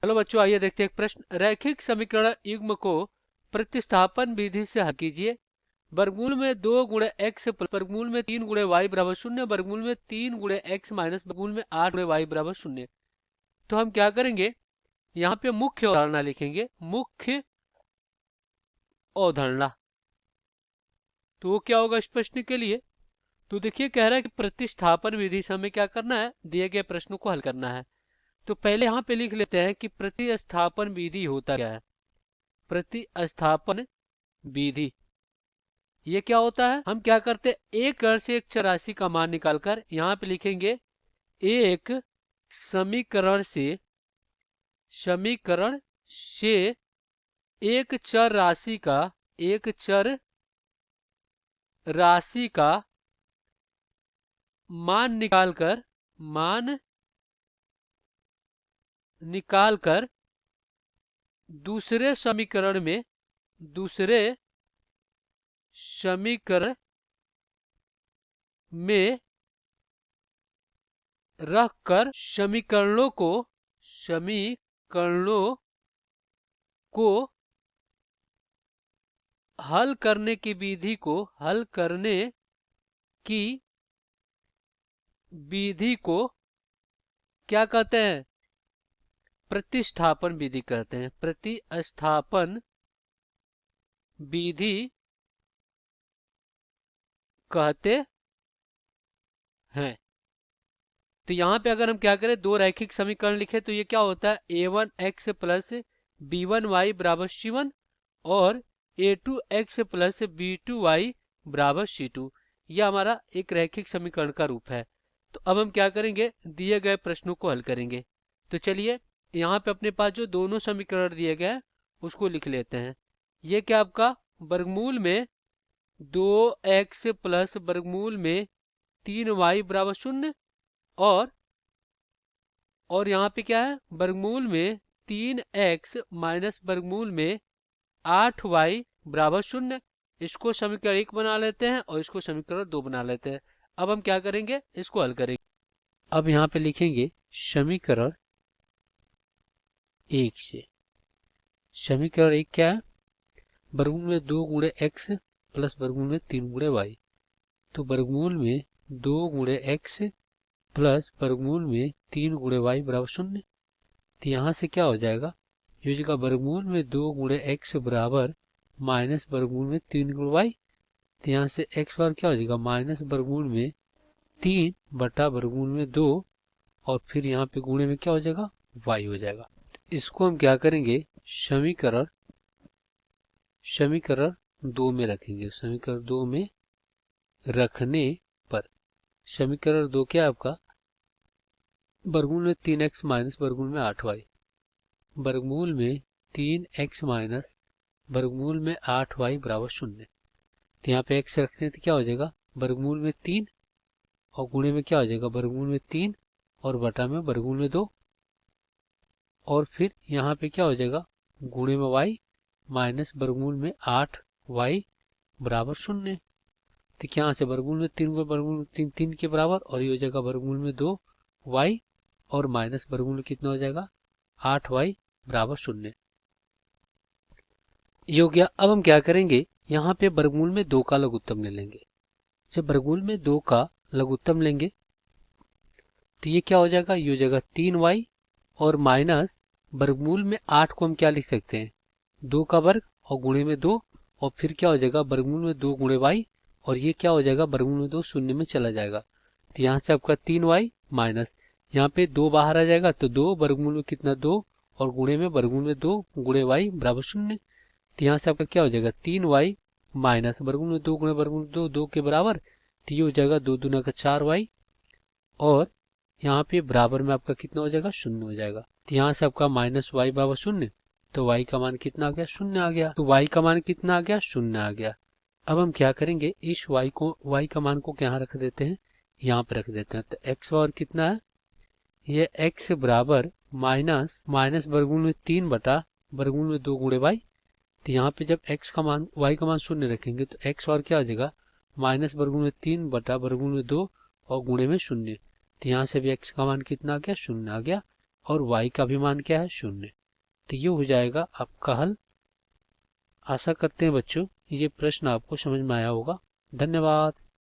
चलो बच्चों, आइए देखते हैं एक प्रश्न। रैखिक समीकरण युग्म को प्रतिस्थापन विधि से हल कीजिए। वर्गमूल में 2 गुणे एक्स वर्गमूल में 3 गुणे वाई बराबर 0, वर्गमूल में 3 गुणे एक्स माइनस वर्गमूल में 8 गुणे वाई बराबर 0। तो हम क्या करेंगे, यहाँ पे मुख्य अवधारणा लिखेंगे, मुख्य अवधारणा। तो वो क्या होगा इस प्रश्न के लिए? तो देखिए, कह रहा है कि प्रतिस्थापन विधि से हमें क्या करना है, दिए गए प्रश्न को हल करना है। तो पहले यहाँ पे लिख लेते हैं कि प्रतिस्थापन विधि होता क्या है। प्रतिस्थापन विधि ये क्या होता है? हम क्या करते हैं, एक चर से एक चर राशि का मान निकालकर यहाँ पे लिखेंगे एक समीकरण से एक चर राशि का मान निकालकर दूसरे समीकरण में रखकर समीकरणों को हल करने की विधि को क्या कहते हैं? प्रतिस्थापन विधि कहते हैं। प्रतिस्थापन विधि कहते हैं। तो यहाँ पे अगर हम क्या करें, दो रैखिक समीकरण लिखे तो ये क्या होता है, a1x प्लस b1y बराबर c1 और a2x प्लस b2y बराबर c2। यह हमारा एक रैखिक समीकरण का रूप है। तो अब हम क्या करेंगे, दिए गए प्रश्नों को हल करेंगे। तो चलिए, यहाँ पे अपने पास जो दोनों समीकरण दिए गए उसको लिख लेते हैं। ये क्या आपका वर्गमूल में 2x प्लस वर्गमूल में 3y बराबर 0 और यहाँ पे क्या है, वर्गमूल में 3x माइनस वर्गमूल में 8y बराबर 0। इसको समीकरण 1 बना लेते हैं और इसको समीकरण 2 बना लेते हैं। अब हम क्या करेंगे, इसको हल करेंगे। अब यहाँ पे लिखेंगे समीकरण 1 से। समीकरण 1 क्या है, वर्गमूल में 2 गुणे x प्लस वर्गमूल में 3 गुणे y। तो वर्गमूल में 2 गुणे x प्लस वर्गमूल में 3 गुणे y बराबर 0। तो यहाँ से क्या हो जाएगा, ये जगह वर्गमूल में 2 गुणे x बराबर माइनस वर्गमूल में 3 गुणे y। तो यहाँ से x बार क्या हो जाएगा, माइनस वर्गमूल में 3 बटा वर्गमूल में 2 और फिर यहाँ पे गुणे में क्या हो जाएगा, y हो जाएगा। इसको हम क्या करेंगे, समीकरण 2 में रखेंगे। समीकरण 2 में रखने पर समीकरण 2 क्या है आपका, वर्गमूल में 3x माइनस वर्गमूल में 8y, वर्गमूल में 3x माइनस वर्गमूल में 8y बराबर 0। तो यहाँ पे x रखते हैं तो क्या हो जाएगा, वर्गमूल में 3 और गुणे में क्या हो जाएगा, वर्गमूल में 3 और बटा में वर्गमूल में 2 और फिर यहाँ पे क्या हो जाएगा, गुणे में y माइनस वर्गमूल में 8y बराबर 0। तो यहाँ से वर्गमूल में 3 को वर्गमूल में 3 के बराबर और ये हो जाएगा वर्गमूल में 2y और माइनस वर्गमूल कितना हो जाएगा, 8y बराबर 0। ये हो गया। अब हम क्या करेंगे, यहाँ पे वर्गमूल में 2 का लघुत्तम ले लेंगे। जब वर्गमूल में 2 का लघुत्तम लेंगे तो ये क्या हो जाएगा, ये हो जाएगा 3y और माइनस वर्गमूल में 8 को हम क्या लिख सकते हैं, 2 का वर्ग और गुणे में 2 और फिर क्या हो जाएगा, वर्गमूल में 2 गुणे y और ये क्या हो जाएगा, वर्गमूल में 2 शून्य में चला जाएगा। तो यहाँ से आपका 3y माइनस यहाँ पे 2 बाहर आ जाएगा तो 2 वर्गमूल में कितना 2 और गुणे में वर्गमूल में 2 गुणे y बराबर 0। तो यहाँ से आपका क्या हो जाएगा, 3y माइनस वर्गमूल में 2 गुणे वर्गमूल 2 के बराबर। तो ये हो जाएगा 2 दूना का 4y और यहाँ पे बराबर में आपका कितना हो जाएगा, 0 हो जाएगा। तो यहाँ से आपका माइनस y बराबर 0, तो y का मान कितना आ गया, 0 आ गया। तो y का मान कितना आ गया, 0 आ गया। अब हम क्या करेंगे, इस y का मान को यहाँ रख देते हैं, यहाँ पे रख देते हैं। तो x पावर कितना है, ये x बराबर माइनस वर्गमूल में 3 बटा वर्गमूल में 2 गुणे y। तो यहाँ पे जब x का मान y का मान 0 रखेंगे तो x पावर क्या हो जाएगा, माइनस वर्गमूल में 3 बटा वर्गमूल में 2 और गुणे में 0। तो यहाँ से भी x का मान कितना आ गया, 0 आ गया। और y का भी मान क्या है 0। तो ये हो जाएगा आपका हल। आशा करते हैं बच्चों ये प्रश्न आपको समझ में आया होगा। धन्यवाद।